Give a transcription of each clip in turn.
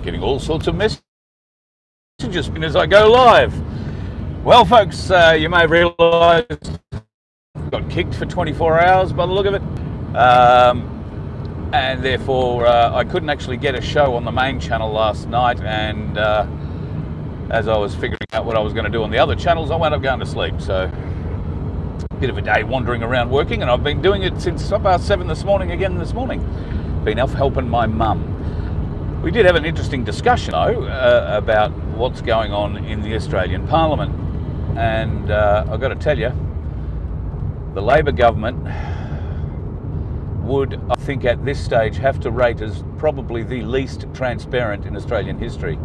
getting all sorts of messages as I go live. Well, folks, you may have realised I got kicked for 24 hours by the look of it, and therefore I couldn't actually get a show on the main channel last night, and as I was figuring out what I was going to do on the other channels, I wound up going to sleep. So a bit of a day wandering around working, and I've been doing it since about 7 this morning again this morning. Been off helping my mum. We did have an interesting discussion, though, about what's going on in the Australian Parliament. And I've got to tell you, the Labor government would, I think, at this stage have to rate as probably the least transparent in Australian history.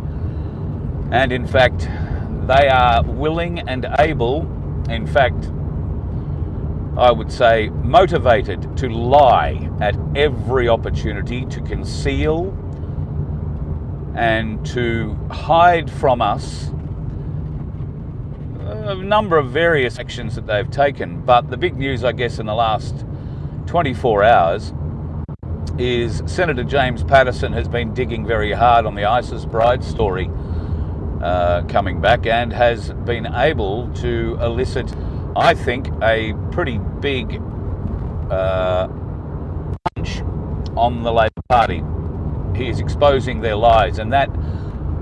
And in fact, they are willing and able, in fact, I would say motivated to lie at every opportunity, to conceal and to hide from us a number of various actions that they've taken. But the big news, I guess, in the last 24 hours is Senator James Paterson has been digging very hard on the ISIS bride story coming back, and has been able to elicit, I think, a pretty big punch on the Labor Party. He is exposing their lies, and that,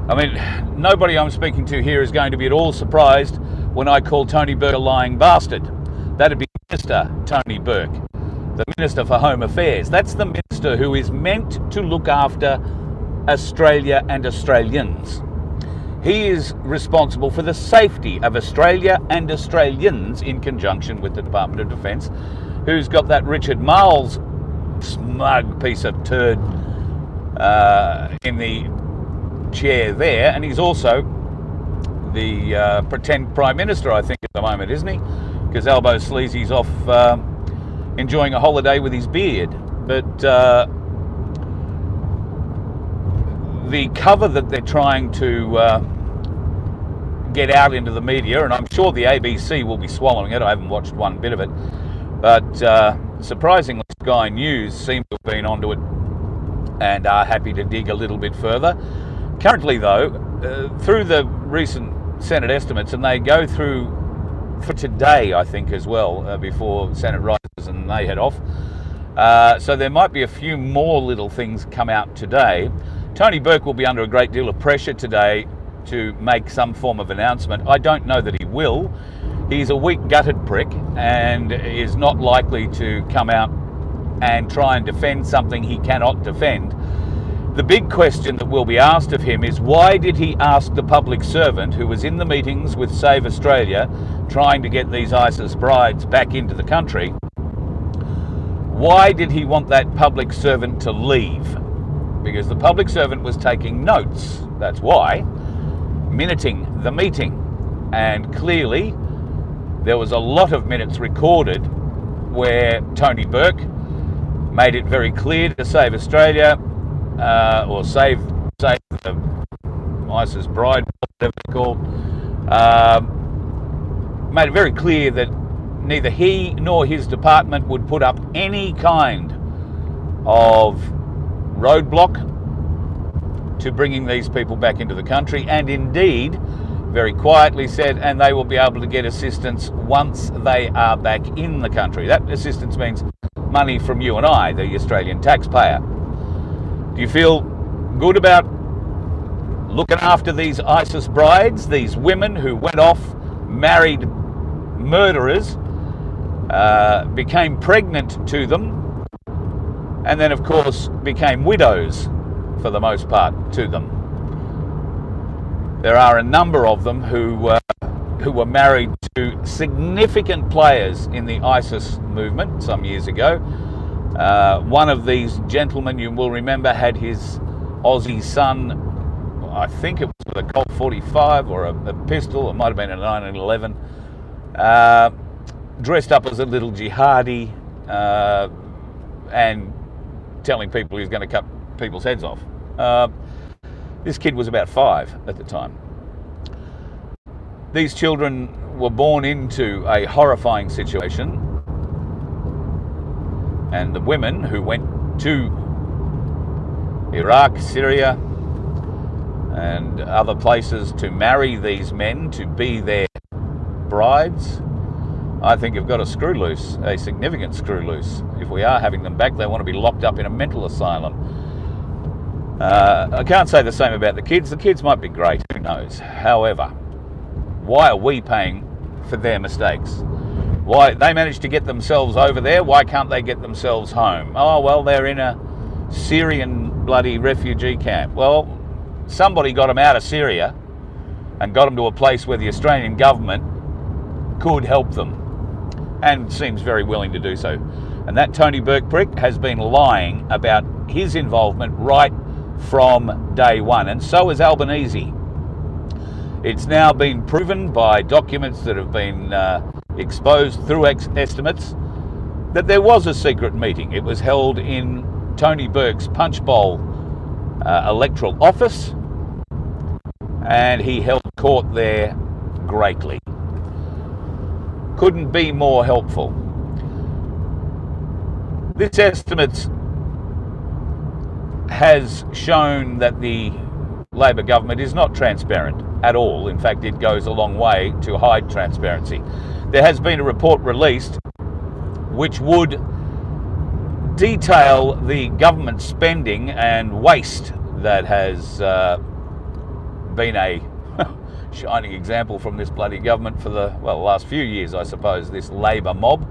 I mean, nobody I'm speaking to here is going to be at all surprised when I call Tony Burke a lying bastard. That'd be Minister Tony Burke, the Minister for Home Affairs. That's the minister who is meant to look after Australia and Australians. He is responsible for the safety of Australia and Australians in conjunction with the Department of Defence, who's got that Richard Marles smug piece of turd in the chair there, and he's also the pretend Prime Minister, I think, at the moment, isn't he? Because Albo Sleazy's off enjoying a holiday with his beard. But the cover that they're trying to get out into the media, and I'm sure the ABC will be swallowing it, I haven't watched one bit of it, but surprisingly Sky News seem to have been onto it and are happy to dig a little bit further. Currently, though, through the recent Senate estimates, and they go through for today, I think, as well, before Senate rises and they head off. So there might be a few more little things come out today. Tony Burke will be under a great deal of pressure today to make some form of announcement. I don't know that he will. He's a weak-gutted prick and is not likely to come out and try and defend something he cannot defend. The big question that will be asked of him is, why did he ask the public servant who was in the meetings with Save Australia trying to get these ISIS brides back into the country, why did he want that public servant to leave? Because the public servant was taking notes, that's why, minuting the meeting. And clearly there was a lot of minutes recorded where Tony Burke made it very clear to Save Australia, or save the ISIS bride, whatever it's called, made it very clear that neither he nor his department would put up any kind of roadblock to bringing these people back into the country, and indeed very quietly said, and they will be able to get assistance once they are back in the country. That assistance means money from you and I, the Australian taxpayer. Do you feel good about looking after these ISIS brides, these women who went off, married murderers, became pregnant to them, and then, of course, became widows for the most part to them? There are a number of them who were married to significant players in the ISIS movement some years ago. One of these gentlemen, you will remember, had his Aussie son, I think it was with a Colt 45 or a pistol, it might have been a 1911, dressed up as a little jihadi and telling people he was going to cut people's heads off. This kid was about 5 at the time. These children were born into a horrifying situation, and the women who went to Iraq, Syria, and other places to marry these men, to be their brides, I think you've got a screw loose, a significant screw loose. If we are having them back, they want to be locked up in a mental asylum. I can't say the same about the kids. The kids might be great, who knows. However, why are we paying for their mistakes? Why they managed to get themselves over there, why can't they get themselves home? Oh, well, they're in a Syrian bloody refugee camp. Well, somebody got them out of Syria and got them to a place where the Australian government could help them, and seems very willing to do so. And that Tony Burke prick has been lying about his involvement right from day one, and so is Albanese. It's now been proven by documents that have been exposed through estimates that there was a secret meeting. It was held in Tony Burke's Punch Bowl electoral office, and he held court there greatly. Couldn't be more helpful. This estimate has shown that the Labor government is not transparent at all. In fact, it goes a long way to hide transparency. There has been a report released which would detail the government spending and waste that has been a shining example from this bloody government for the last few years, I suppose, this Labor mob.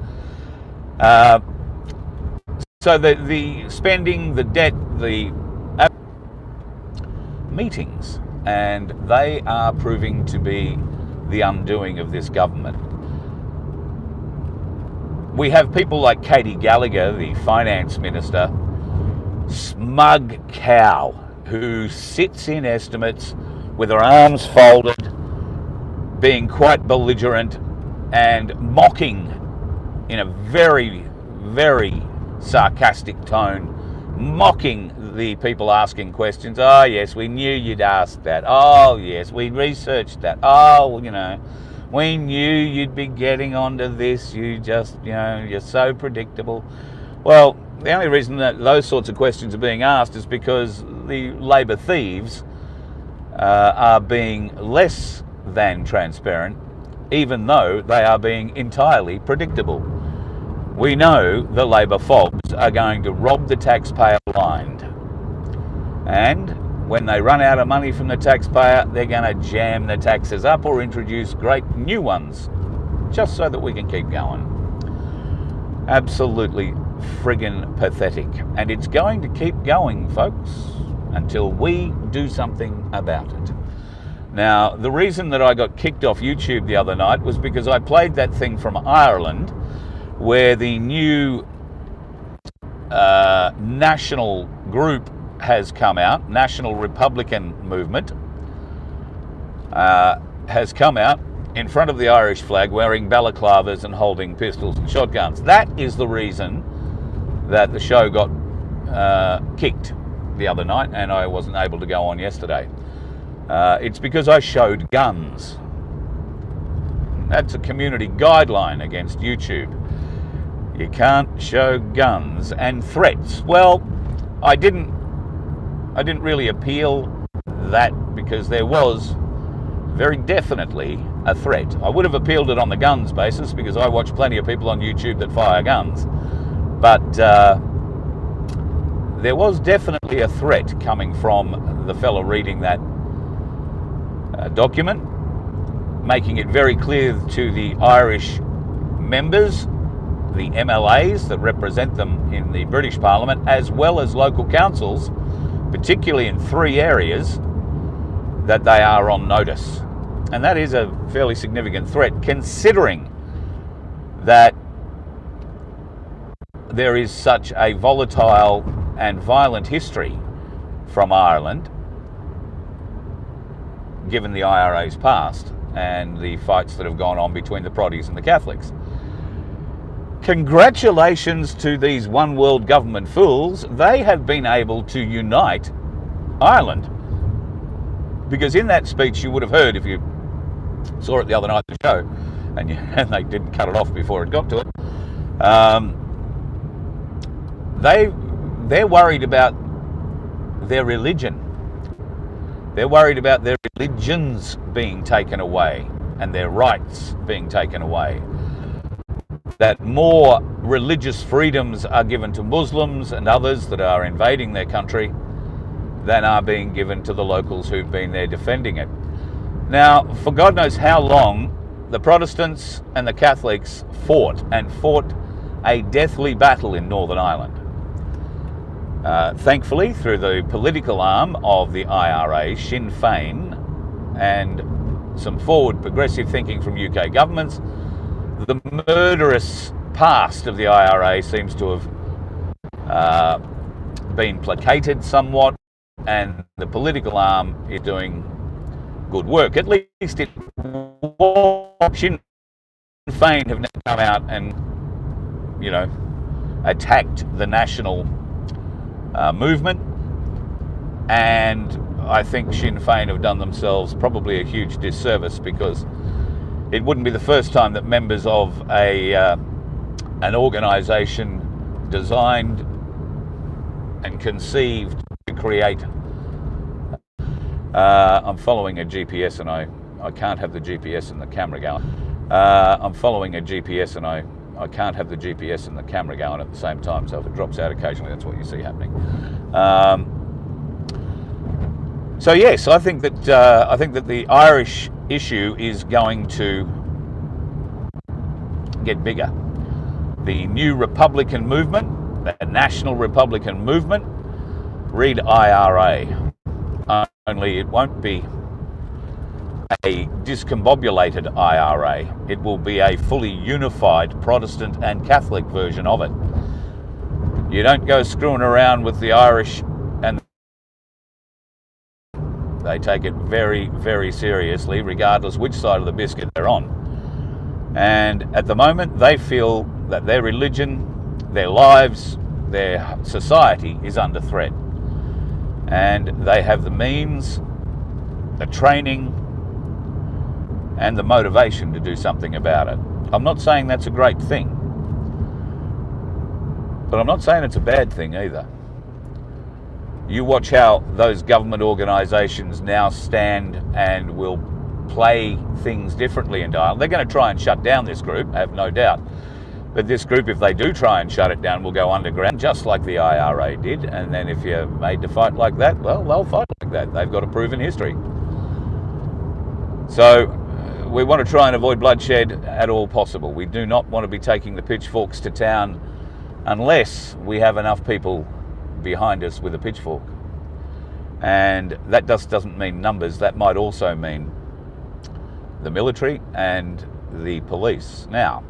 So the spending, the debt, the meetings, and they are proving to be the undoing of this government. We have people like Katie Gallagher, the finance minister, smug cow, who sits in estimates with her arms folded, being quite belligerent and mocking in a very, very sarcastic tone, mocking the people asking questions. Oh yes, we knew you'd ask that. Oh yes, we researched that. Oh, we knew you'd be getting onto this. You just, you're so predictable. Well, the only reason that those sorts of questions are being asked is because the Labor thieves are being less than transparent, even though they are being entirely predictable. We know the Labor fobs are going to rob the taxpayer blind. And when they run out of money from the taxpayer, they're going to jam the taxes up or introduce great new ones, just so that we can keep going. Absolutely friggin' pathetic. And it's going to keep going, folks, until we do something about it. Now, the reason that I got kicked off YouTube the other night was because I played that thing from Ireland where the new national group has come out, National Republican Movement, has come out in front of the Irish flag wearing balaclavas and holding pistols and shotguns. That is the reason that the show got kicked the other night and I wasn't able to go on yesterday. It's because I showed guns. That's a community guideline against YouTube. You can't show guns and threats. Well, I didn't really appeal that because there was very definitely a threat. I would have appealed it on the guns basis because I watch plenty of people on YouTube that fire guns. But there was definitely a threat coming from the fellow reading that document, making it very clear to the Irish members, the MLAs that represent them in the British Parliament, as well as local councils, particularly in 3 areas, that they are on notice. And that is a fairly significant threat, considering that there is such a volatile and violent history from Ireland, given the IRA's past and the fights that have gone on between the Proddies and the Catholics. Congratulations to these one world government fools. They have been able to unite Ireland. Because in that speech you would have heard, if you saw it the other night at the show, and they didn't cut it off before it got to it, they're worried about their religion. They're worried about their religions being taken away and their rights being taken away. That more religious freedoms are given to Muslims and others that are invading their country than are being given to the locals who've been there defending it. Now, for God knows how long, the Protestants and the Catholics fought a deathly battle in Northern Ireland. Thankfully, through the political arm of the IRA, Sinn Féin, and some forward progressive thinking from UK governments, the murderous past of the IRA seems to have been placated somewhat, and the political arm is doing good work. At least it was. Sinn Féin have now come out and, attacked the national movement, and I think Sinn Féin have done themselves probably a huge disservice, because it wouldn't be the first time that members of an organisation designed and conceived to create. I'm following a GPS and I can't have the GPS and the camera going. I'm following a GPS and I can't have the GPS and the camera going at the same time, so if it drops out occasionally, that's what you see happening. So yes, I think that the Irish issue is going to get bigger. The new Republican movement, the National Republican movement, read IRA, only it won't be a discombobulated IRA. It will be a fully unified Protestant and Catholic version of it. You don't go screwing around with the Irish, and they take it very, very seriously, regardless which side of the biscuit they're on. And at the moment, they feel that their religion, their lives, their society is under threat. And they have the means, the training, and the motivation to do something about it. I'm not saying that's a great thing, but I'm not saying it's a bad thing either. You watch how those government organisations now stand and will play things differently in Ireland. They're going to try and shut down this group, I have no doubt. But this group, if they do try and shut it down, will go underground, just like the IRA did. And then if you're made to fight like that, well, they'll fight like that. They've got a proven history. So we want to try and avoid bloodshed at all possible. We do not want to be taking the pitchforks to town unless we have enough people behind us with a pitchfork. And that just doesn't mean numbers. That might also mean the military and the police. Now,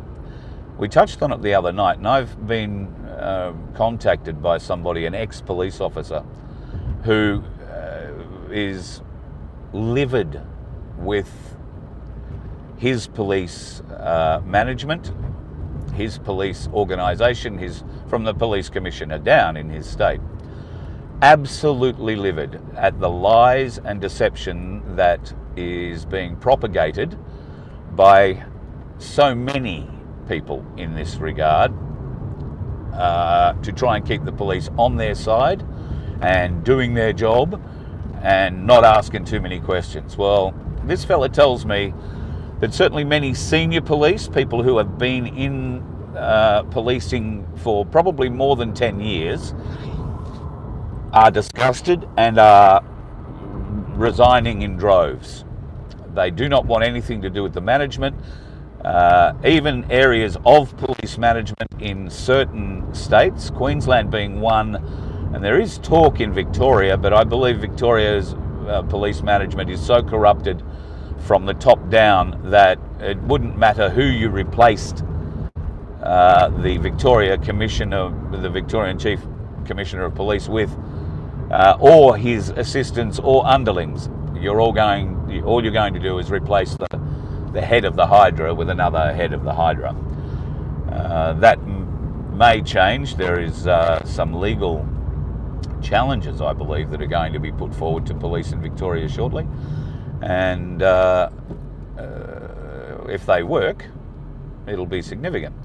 we touched on it the other night, and I've been contacted by somebody, an ex-police officer, who is livid with his police management, his police organisation, from the police commissioner down in his state. Absolutely livid at the lies and deception that is being propagated by so many people in this regard to try and keep the police on their side and doing their job and not asking too many questions. Well, this fella tells me that certainly many senior police, people who have been in policing for probably more than 10 years, are disgusted and are resigning in droves. They do not want anything to do with the management. Even areas of police management in certain states, Queensland being one, and there is talk in Victoria, but I believe Victoria's police management is so corrupted from the top down that it wouldn't matter who you replaced the Victorian Chief Commissioner of Police with, or his assistants or underlings. All you're going to do is replace the head of the Hydra with another head of the Hydra. That may change. There is some legal challenges, I believe, that are going to be put forward to police in Victoria shortly. And if they work, it'll be significant.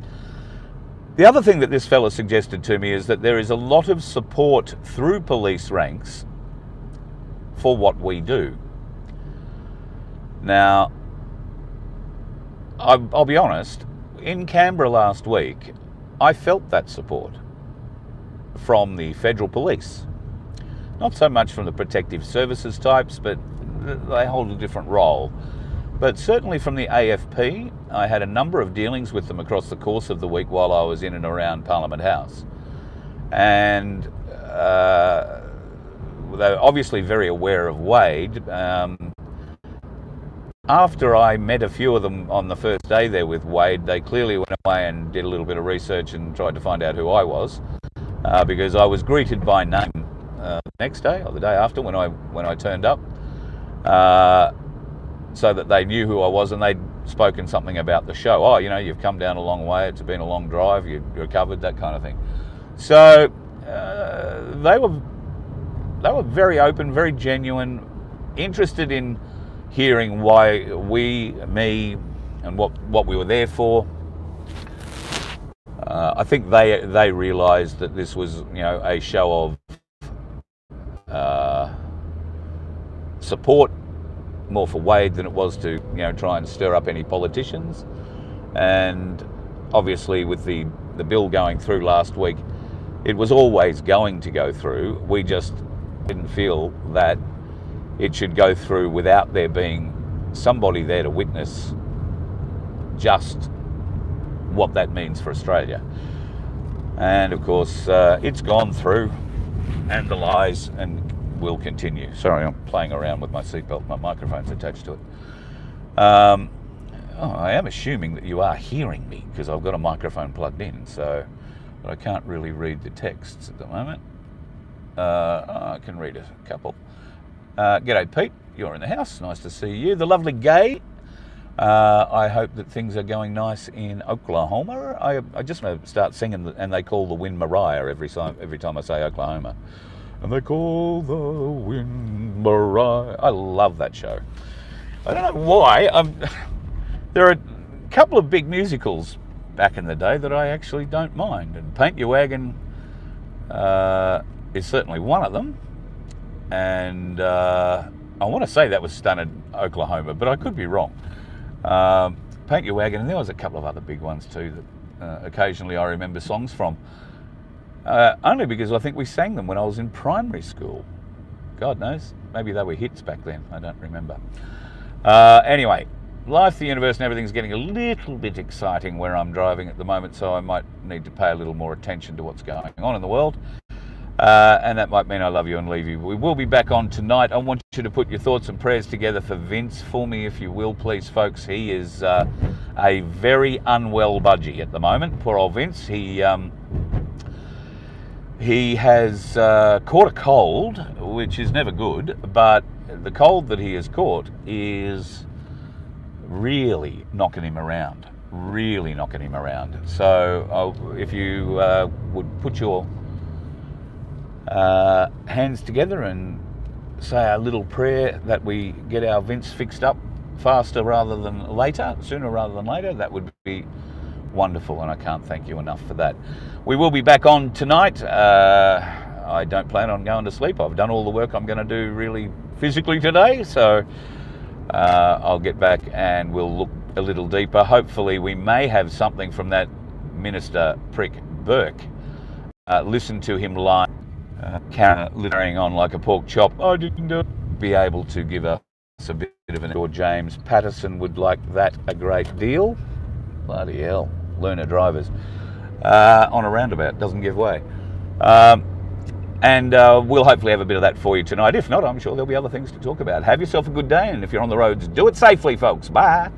The other thing that this fella suggested to me is that there is a lot of support through police ranks for what we do. Now, I'll be honest, in Canberra last week, I felt that support from the federal police. Not so much from the protective services types, but they hold a different role. But certainly from the AFP, I had a number of dealings with them across the course of the week while I was in and around Parliament House. And they're obviously very aware of Wade. After I met a few of them on the first day there with Wade, they clearly went away and did a little bit of research and tried to find out who I was, because I was greeted by name the next day or the day after when I turned up, so that they knew who I was, and they'd spoken something about the show. Oh, you know, you've come down a long way. It's been a long drive. You're recovered, that kind of thing. So they were very open, very genuine, interested in hearing why me, and what we were there for. I think they realised that this was, you know, a show of support more for Wade than it was to, you know, try and stir up any politicians. And obviously with the bill going through last week, it was always going to go through. We just didn't feel that it should go through without there being somebody there to witness just what that means for Australia. And of course, it's gone through, and the lies, and will continue. Sorry, I'm playing around with my seatbelt. My microphone's attached to it. I am assuming that you are hearing me because I've got a microphone plugged in, so but I can't really read the texts at the moment. I can read a couple. G'day Pete, you're in the house. Nice to see you. The lovely Gay. I hope that things are going nice in Oklahoma. I just want to start singing, and they call the wind Mariah every time I say Oklahoma. And they call the wind Mariah. I love that show. I don't know why. There are a couple of big musicals back in the day that I actually don't mind, and Paint Your Wagon is certainly one of them. And I want to say that was done in Oklahoma, but I could be wrong. Paint Your Wagon, and there was a couple of other big ones too that occasionally I remember songs from. Only because I think we sang them when I was in primary school. God knows, maybe they were hits back then, I don't remember. Anyway, life, the universe and everything's getting a little bit exciting where I'm driving at the moment, so I might need to pay a little more attention to what's going on in the world. And that might mean I love you and leave you. We will be back on tonight. I want you to put your thoughts and prayers together for Vince for me, if you will, please, folks. He is a very unwell budgie at the moment. Poor old Vince. He has caught a cold, which is never good, but the cold that he has caught is really knocking him around. So if you would put your hands together and say a little prayer that we get our Vince fixed up faster rather than later, sooner rather than later, that would be wonderful, and I can't thank you enough for that. We will be back on tonight. I don't plan on going to sleep. I've done all the work I'm going to do really physically today, so I'll get back and we'll look a little deeper. Hopefully we may have something from that Minister prick Burke. Listen to him lie, littering on like a pork chop. I didn't do it. Be able to give us a bit of an... Or James Patterson would like that a great deal. Bloody hell, learner drivers. On a roundabout, doesn't give way. And we'll hopefully have a bit of that for you tonight. If not, I'm sure there'll be other things to talk about. Have yourself a good day, and if you're on the roads, do it safely, folks. Bye.